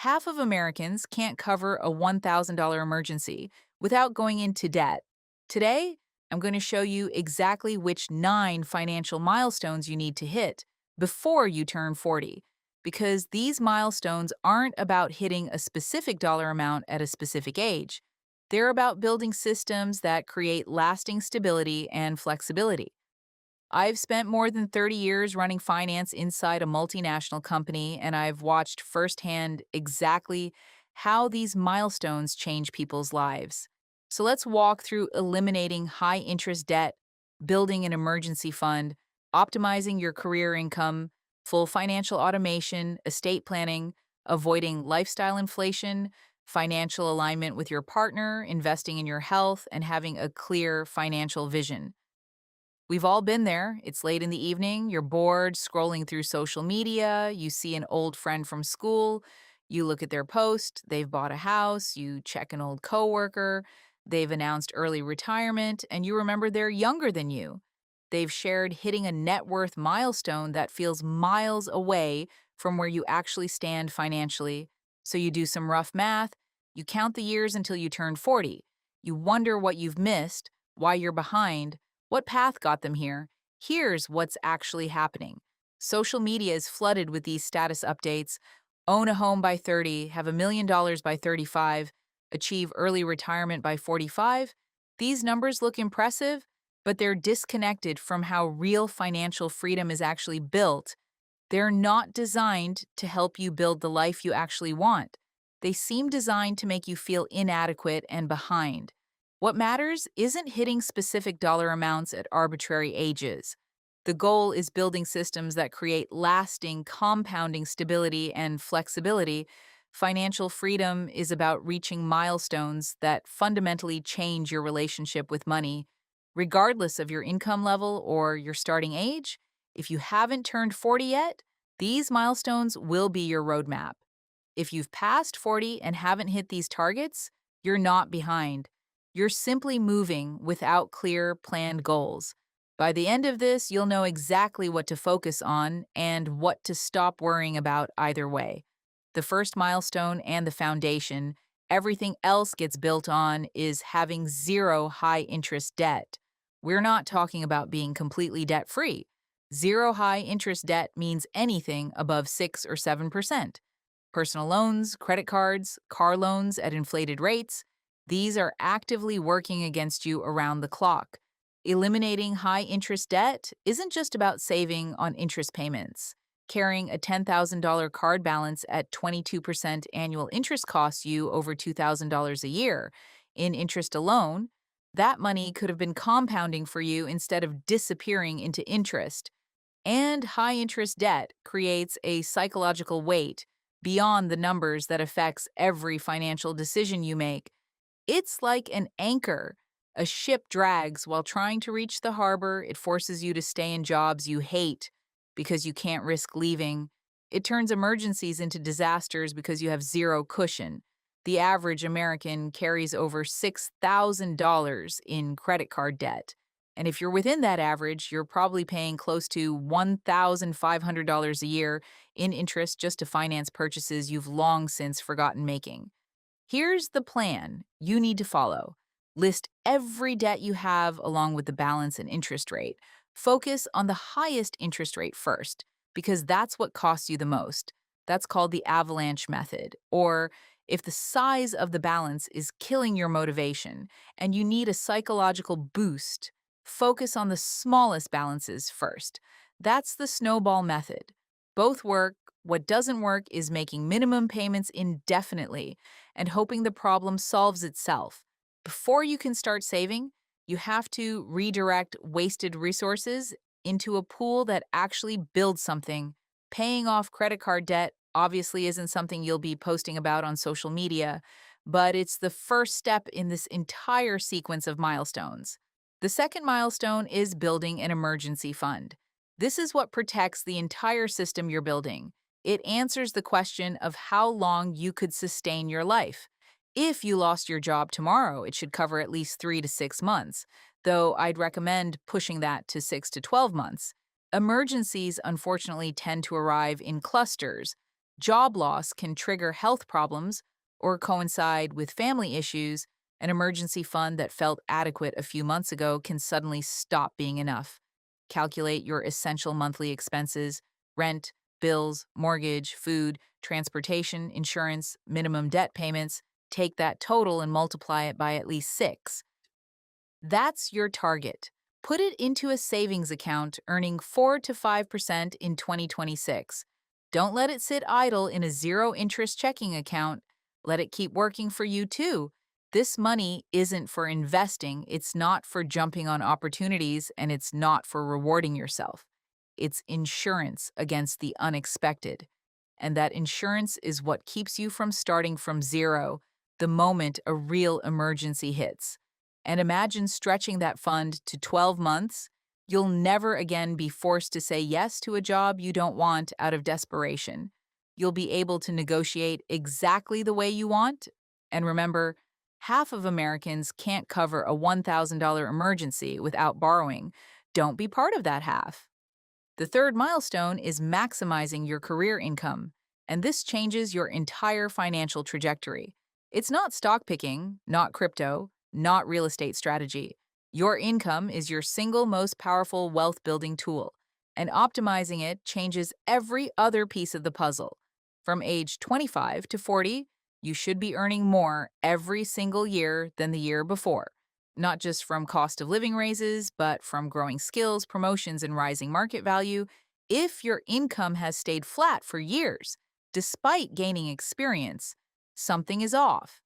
Half of Americans can't cover a $1,000 emergency without going into debt. Today, I'm going to show you exactly which 9 financial milestones you need to hit before you turn 40, because these milestones aren't about hitting a specific dollar amount at a specific age. They're about building systems that create lasting stability and flexibility. I've spent more than 30 years running finance inside a multinational company, and I've watched firsthand exactly how these milestones change people's lives. So let's walk through eliminating high interest debt, building an emergency fund, optimizing your career income, full financial automation, estate planning, avoiding lifestyle inflation, financial alignment with your partner, investing in your health, and having a clear financial vision. We've all been there. It's late in the evening, you're bored, scrolling through social media, you see an old friend from school, you look at their post, they've bought a house, you check an old coworker, they've announced early retirement, and you remember they're younger than you. They've shared hitting a net worth milestone that feels miles away from where you actually stand financially. So you do some rough math, you count the years until you turn 40. You wonder what you've missed, why you're behind, what path got them here? Here's what's actually happening. Social media is flooded with these status updates. Own a home by 30, have $1 million by 35, achieve early retirement by 45. These numbers look impressive, but they're disconnected from how real financial freedom is actually built. They're not designed to help you build the life you actually want. They seem designed to make you feel inadequate and behind. What matters isn't hitting specific dollar amounts at arbitrary ages. The goal is building systems that create lasting, compounding stability and flexibility. Financial freedom is about reaching milestones that fundamentally change your relationship with money. Regardless of your income level or your starting age, if you haven't turned 40 yet, these milestones will be your roadmap. If you've passed 40 and haven't hit these targets, you're not behind. You're simply moving without clear, planned goals. By the end of this, you'll know exactly what to focus on and what to stop worrying about either way. The first milestone and the foundation, everything else gets built on, is having zero high interest debt. We're not talking about being completely debt free. Zero high interest debt means anything above 6 or 7%. Personal loans, credit cards, car loans at inflated rates, these are actively working against you around the clock. Eliminating high interest debt isn't just about saving on interest payments. Carrying a $10,000 card balance at 22% annual interest costs you over $2,000 a year. In interest alone, that money could have been compounding for you instead of disappearing into interest. And high interest debt creates a psychological weight beyond the numbers that affects every financial decision you make. It's like an anchor. A ship drags while trying to reach the harbor. It forces you to stay in jobs you hate because you can't risk leaving. It turns emergencies into disasters because you have zero cushion. The average American carries over $6,000 in credit card debt. And if you're within that average, you're probably paying close to $1,500 a year in interest just to finance purchases you've long since forgotten making. Here's the plan you need to follow. List every debt you have along with the balance and interest rate. Focus on the highest interest rate first, because that's what costs you the most. That's called the avalanche method. Or if the size of the balance is killing your motivation and you need a psychological boost, focus on the smallest balances first. That's the snowball method. Both work. What doesn't work is making minimum payments indefinitely and hoping the problem solves itself. Before you can start saving, you have to redirect wasted resources into a pool that actually builds something. Paying off credit card debt obviously isn't something you'll be posting about on social media, but it's the first step in this entire sequence of milestones. The second milestone is building an emergency fund. This is what protects the entire system you're building. It answers the question of how long you could sustain your life. If you lost your job tomorrow, it should cover at least 3 to 6 months, though I'd recommend pushing that to 6 to 12 months. Emergencies, unfortunately, tend to arrive in clusters. Job loss can trigger health problems or coincide with family issues. An emergency fund that felt adequate a few months ago can suddenly stop being enough. Calculate your essential monthly expenses: rent, bills, mortgage, food, transportation, insurance, minimum debt payments. Take that total and multiply it by at least 6. That's your target. Put it into a savings account earning 4 to 5% in 2026. Don't let it sit idle in a zero interest checking account. Let it keep working for you too. This money isn't for investing, it's not for jumping on opportunities, and it's not for rewarding yourself. It's insurance against the unexpected. And that insurance is what keeps you from starting from zero the moment a real emergency hits. And imagine stretching that fund to 12 months. You'll never again be forced to say yes to a job you don't want out of desperation. You'll be able to negotiate exactly the way you want. And remember, half of Americans can't cover a $1,000 emergency without borrowing. Don't be part of that half. The third milestone is maximizing your career income, and this changes your entire financial trajectory. It's not stock picking, not crypto, not real estate strategy. Your income is your single most powerful wealth building tool, and optimizing it changes every other piece of the puzzle. From age 25 to 40, you should be earning more every single year than the year before, not just from cost of living raises, but from growing skills, promotions, and rising market value. If your income has stayed flat for years, despite gaining experience, something is off,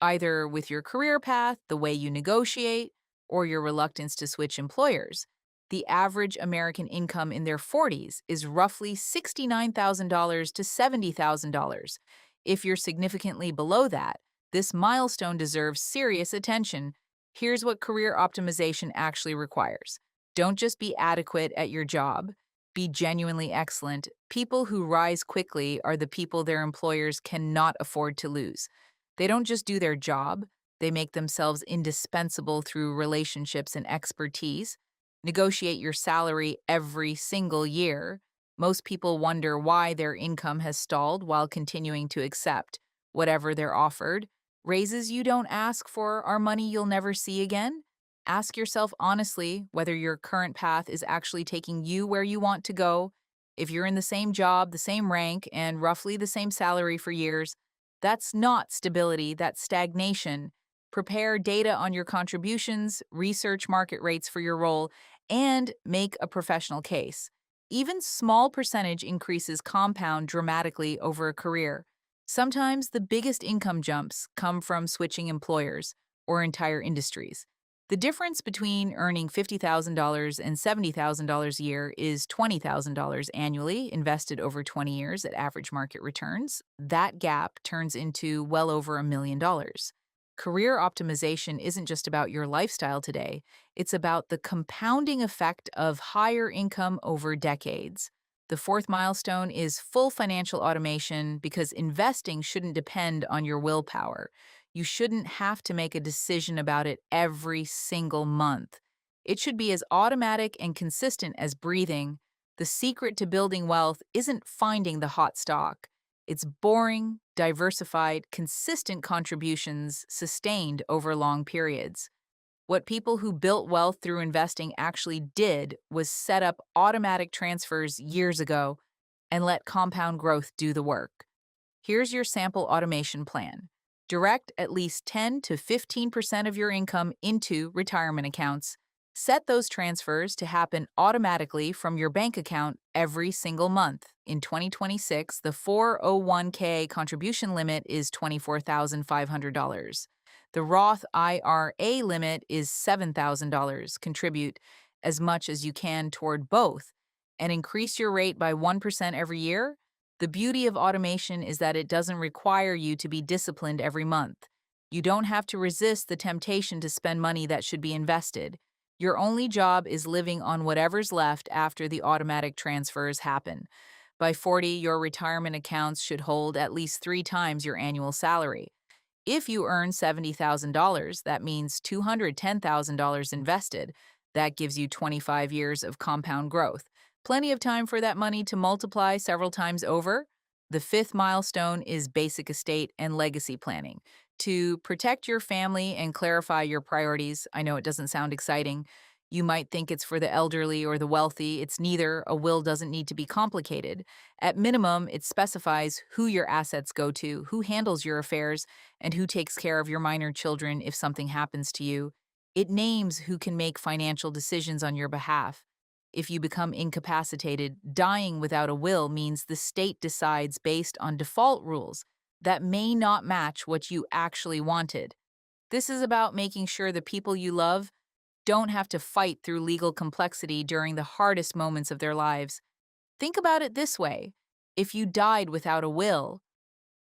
either with your career path, the way you negotiate, or your reluctance to switch employers. The average American income in their 40s is roughly $69,000 to $70,000. If you're significantly below that, this milestone deserves serious attention. Here's what career optimization actually requires. Don't just be adequate at your job, be genuinely excellent. People who rise quickly are the people their employers cannot afford to lose. They don't just do their job, they make themselves indispensable through relationships and expertise. Negotiate your salary every single year. Most people wonder why their income has stalled while continuing to accept whatever they're offered. Raises you don't ask for are money you'll never see again. Ask yourself honestly whether your current path is actually taking you where you want to go. If you're in the same job, the same rank, and roughly the same salary for years, that's not stability, that's stagnation. Prepare data on your contributions, research market rates for your role, and make a professional case. Even small percentage increases compound dramatically over a career. Sometimes the biggest income jumps come from switching employers or entire industries. The difference between earning $50,000 and $70,000 a year is $20,000 annually invested over 20 years at average market returns. That gap turns into well over $1 million. Career optimization isn't just about your lifestyle today, it's about the compounding effect of higher income over decades. The fourth milestone is full financial automation because investing shouldn't depend on your willpower. You shouldn't have to make a decision about it every single month. It should be as automatic and consistent as breathing. The secret to building wealth isn't finding the hot stock. It's boring, diversified, consistent contributions sustained over long periods. What people who built wealth through investing actually did was set up automatic transfers years ago and let compound growth do the work. Here's your sample automation plan. Direct at least 10 to 15% of your income into retirement accounts. Set those transfers to happen automatically from your bank account every single month. In 2026, the 401k contribution limit is $24,500. The Roth IRA limit is $7,000. Contribute as much as you can toward both and increase your rate by 1% every year. The beauty of automation is that it doesn't require you to be disciplined every month. You don't have to resist the temptation to spend money that should be invested. Your only job is living on whatever's left after the automatic transfers happen. By 40, your retirement accounts should hold at least 3 times your annual salary. If you earn $70,000, that means $210,000 invested. That gives you 25 years of compound growth. Plenty of time for that money to multiply several times over. The fifth milestone is basic estate and legacy planning. To protect your family and clarify your priorities, I know it doesn't sound exciting. You might think it's for the elderly or the wealthy. It's neither. A will doesn't need to be complicated. At minimum, it specifies who your assets go to, who handles your affairs, and who takes care of your minor children if something happens to you. It names who can make financial decisions on your behalf. If you become incapacitated, dying without a will means the state decides based on default rules that may not match what you actually wanted. This is about making sure the people you love don't have to fight through legal complexity during the hardest moments of their lives. Think about it this way: if you died without a will,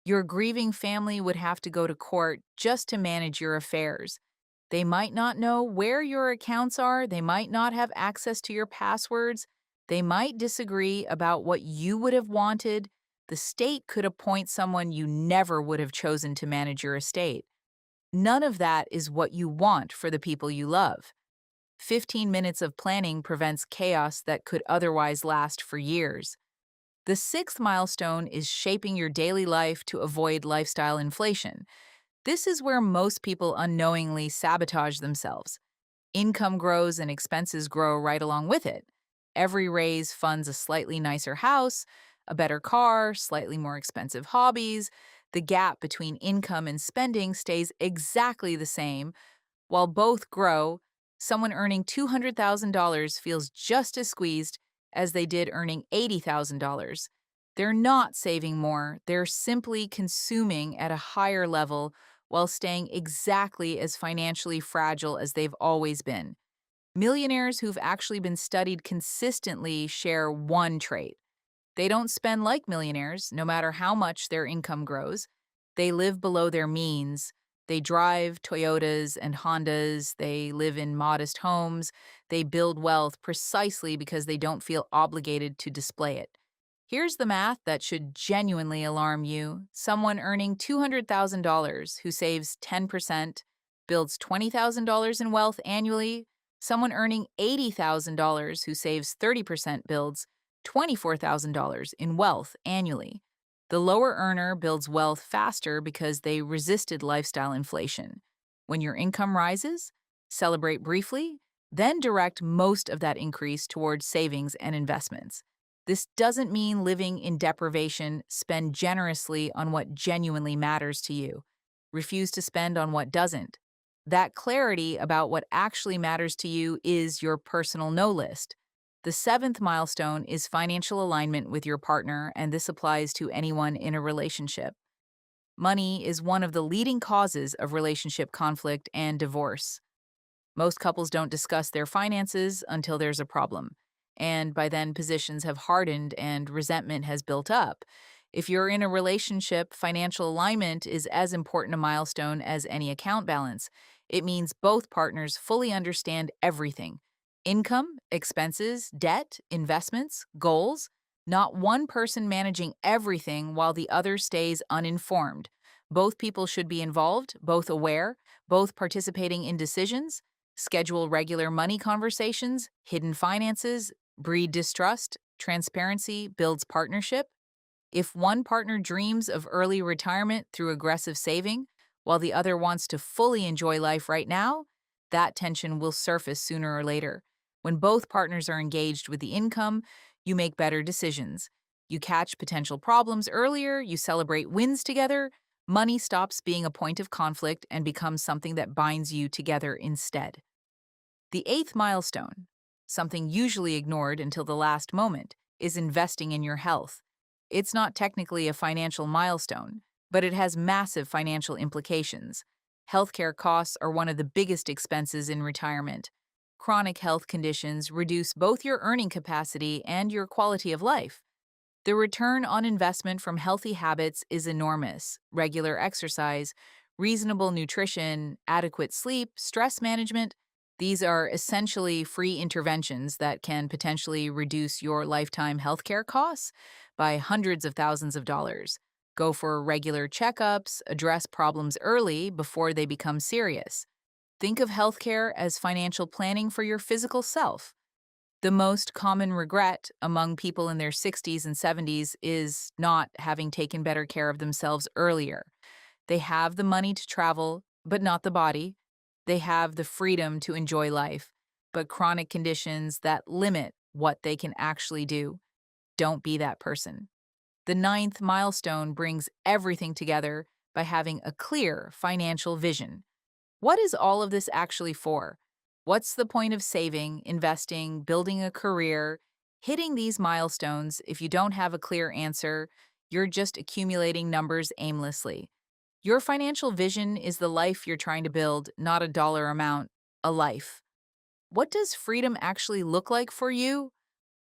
your grieving family would have to go to court just to manage your affairs. They might not know where your accounts are, they might not have access to your passwords, they might disagree about what you would have wanted. The state could appoint someone you never would have chosen to manage your estate. None of that is what you want for the people you love. 15 minutes of planning prevents chaos that could otherwise last for years. The sixth milestone is shaping your daily life to avoid lifestyle inflation. This is where most people unknowingly sabotage themselves. Income grows and expenses grow right along with it. Every raise funds a slightly nicer house, a better car, slightly more expensive hobbies. The gap between income and spending stays exactly the same. While both grow, someone earning $200,000 feels just as squeezed as they did earning $80,000. They're not saving more, they're simply consuming at a higher level while staying exactly as financially fragile as they've always been. Millionaires who've actually been studied consistently share one trait: they don't spend like millionaires, no matter how much their income grows. They live below their means. They drive Toyotas and Hondas. They live in modest homes. They build wealth precisely because they don't feel obligated to display it. Here's the math that should genuinely alarm you. Someone earning $200,000 who saves 10% builds $20,000 in wealth annually. Someone earning $80,000 who saves 30% builds $24,000 in wealth annually. The lower earner builds wealth faster because they resisted lifestyle inflation. When your income rises, celebrate briefly, then direct most of that increase towards savings and investments. This doesn't mean living in deprivation. Spend generously on what genuinely matters to you. Refuse to spend on what doesn't. That clarity about what actually matters to you is your personal no list. The seventh milestone is financial alignment with your partner, and this applies to anyone in a relationship. Money is one of the leading causes of relationship conflict and divorce. Most couples don't discuss their finances until there's a problem, and by then positions have hardened and resentment has built up. If you're in a relationship, financial alignment is as important a milestone as any account balance. It means both partners fully understand everything: income, expenses, debt, investments, goals. Not one person managing everything while the other stays uninformed. Both people should be involved, both aware, both participating in decisions. Schedule regular money conversations. Hidden finances breed distrust. Transparency builds partnership. If one partner dreams of early retirement through aggressive saving, while the other wants to fully enjoy life right now, that tension will surface sooner or later. When both partners are engaged with the income, you make better decisions. You catch potential problems earlier, you celebrate wins together. Money stops being a point of conflict and becomes something that binds you together instead. The eighth milestone, something usually ignored until the last moment, is investing in your health. It's not technically a financial milestone, but it has massive financial implications. Healthcare costs are one of the biggest expenses in retirement. Chronic health conditions reduce both your earning capacity and your quality of life. The return on investment from healthy habits is enormous. Regular exercise, reasonable nutrition, adequate sleep, stress management — these are essentially free interventions that can potentially reduce your lifetime healthcare costs by hundreds of thousands of dollars. Go for regular checkups, address problems early before they become serious. Think of healthcare as financial planning for your physical self. The most common regret among people in their 60s and 70s is not having taken better care of themselves earlier. They have the money to travel, but not the body. They have the freedom to enjoy life, but chronic conditions that limit what they can actually do. Don't be that person. The ninth milestone brings everything together by having a clear financial vision. What is all of this actually for? What's the point of saving, investing, building a career, hitting these milestones if you don't have a clear answer? You're just accumulating numbers aimlessly. Your financial vision is the life you're trying to build, not a dollar amount, a life. What does freedom actually look like for you?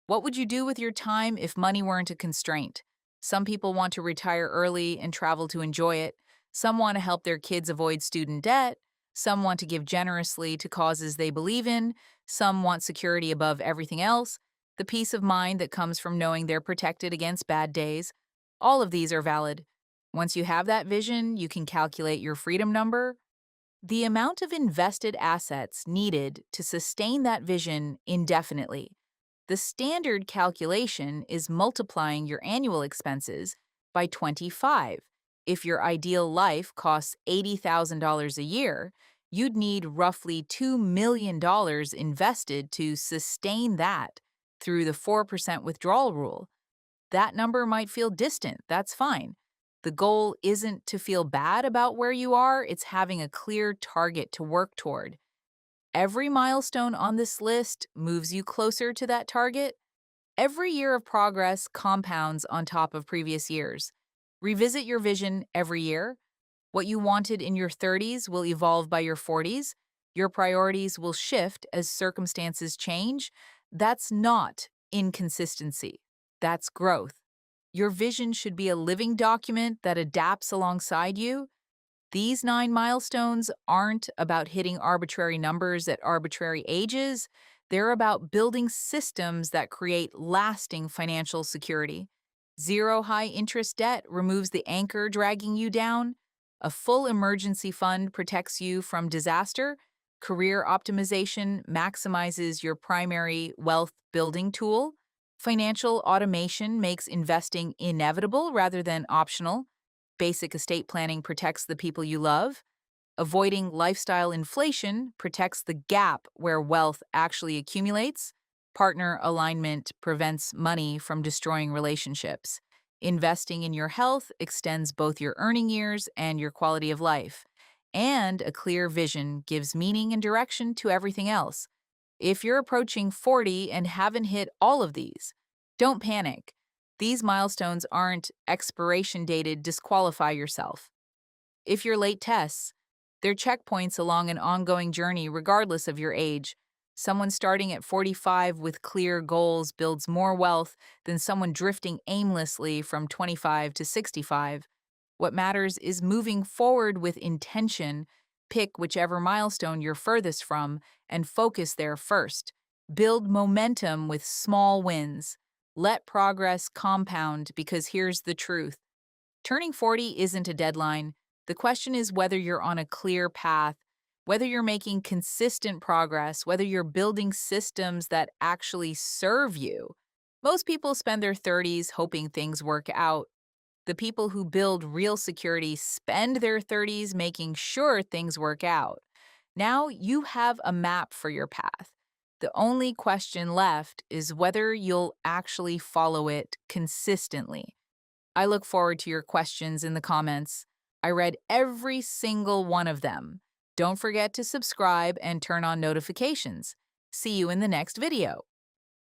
What would you do with your time if money weren't a constraint? Some people want to retire early and travel to enjoy it. Some want to help their kids avoid student debt. Some want to give generously to causes they believe in. Some want security above everything else, the peace of mind that comes from knowing they're protected against bad days. All of these are valid. Once you have that vision, you can calculate your freedom number, the amount of invested assets needed to sustain that vision indefinitely. The standard calculation is multiplying your annual expenses by 25. If your ideal life costs $80,000 a year, you'd need roughly $2 million invested to sustain that through the 4% withdrawal rule. That number might feel distant. That's fine. The goal isn't to feel bad about where you are, it's having a clear target to work toward. Every milestone on this list moves you closer to that target. Every year of progress compounds on top of previous years. Revisit your vision every year. What you wanted in your 30s will evolve by your 40s. Your priorities will shift as circumstances change. That's not inconsistency. That's growth. Your vision should be a living document that adapts alongside you. These 9 milestones aren't about hitting arbitrary numbers at arbitrary ages. They're about building systems that create lasting financial security. Zero high interest debt removes the anchor dragging you down. A full emergency fund protects you from disaster. Career optimization maximizes your primary wealth building tool. Financial automation makes investing inevitable rather than optional. Basic estate planning protects the people you love. Avoiding lifestyle inflation protects the gap where wealth actually accumulates. Partner alignment prevents money from destroying relationships. Investing in your health extends both your earning years and your quality of life. And a clear vision gives meaning and direction to everything else. If you're approaching 40 and haven't hit all of these, don't panic. These milestones aren't expiration dated, disqualify yourself. If you're late tests, they're checkpoints along an ongoing journey regardless of your age. Someone starting at 45 with clear goals builds more wealth than someone drifting aimlessly from 25 to 65. What matters is moving forward with intention. Pick whichever milestone you're furthest from and focus there first. Build momentum with small wins. Let progress compound because here's the truth. Turning 40 isn't a deadline. The question is whether you're on a clear path, whether you're making consistent progress, whether you're building systems that actually serve you. Most people spend their 30s hoping things work out. The people who build real security spend their 30s making sure things work out. Now you have a map for your path. The only question left is whether you'll actually follow it consistently. I look forward to your questions in the comments. I read every single one of them. Don't forget to subscribe and turn on notifications. See you in the next video.